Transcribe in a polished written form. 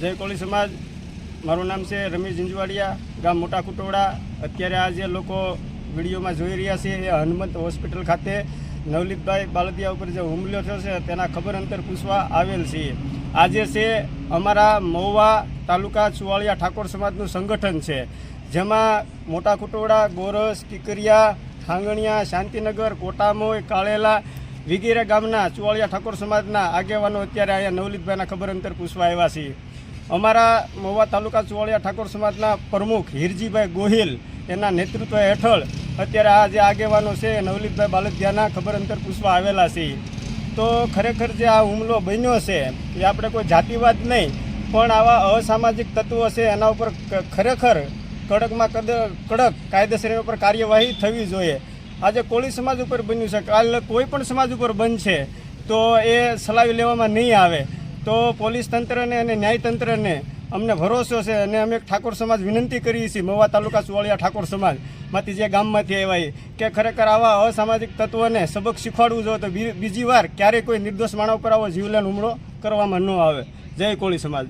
જય કોળી સમાજ। મારું નામ છે રમેશ ઝીંઝવાડિયા, ગામ મોટા કુટોડા। અત્યારે આ જે લોકો વિડીયોમાં જોઈ રહ્યા છે એ હનુમંત હોસ્પિટલ ખાતે નવલીતભાઈ બાલદિયા ઉપર જે હુમલો થયો છે તેના ખબર અંતર પૂછવા આવેલ છીએ। આજે છે અમારા મહુવા તાલુકા ચુવાળિયા ઠાકોર સમાજનું સંગઠન છે, જેમાં મોટા કુટોડા, ગોરસ, ટીકરિયા, ઠાંગણિયા, શાંતિનગર, કોટામોય, કાળેલા વગેરે ગામના ચુવાળિયા ઠાકોર સમાજના આગેવાનો અત્યારે અહીંયા નવલીતભાઈના ખબર અંતર પૂછવા આવ્યા છીએ। અમારા મહુવા તાલુકા ચુવાળિયા ઠાકોર સમાજના પ્રમુખ હિરજીભાઈ ગોહિલ એના નેતૃત્વ હેઠળ અત્યારે આ જે આગેવાનો છે નવલીતભાઈ બાલદિયાના ખબર અંતર પૂછવા આવેલા છે। તો ખરેખર જે આ હુમલો બન્યો છે એ આપણે કોઈ જાતિવાદ નહીં, પણ આવા અસામાજિક તત્વો છે એના ઉપર ખરેખર કડકમાં કડક કાયદેસર ઉપર કાર્યવાહી થવી જોઈએ। આજે કોળી સમાજ ઉપર બન્યું છે, કાલે કોઈ પણ સમાજ ઉપર બનશે તો એ સલાવી લેવામાં નહીં આવે। તો પોલીસ તંત્રને અને ન્યાયતંત્રને અમને ભરોસો છે અને અમે ઠાકોર સમાજ વિનંતી કરીએ છીએ, મહુવા તાલુકા ચુવાળિયા ઠાકોર સમાજમાંથી જે ગામમાંથી આવ્યા કે ખરેખર આવા અસામાજિક તત્વોને સબક શીખવાડવું જોઈએ તો બીજી વાર ક્યારેય કોઈ નિર્દોષ માણસ ઉપર આવો જીવલેણ હુમલો કરવામાં ન આવે। જય કોળી સમાજ।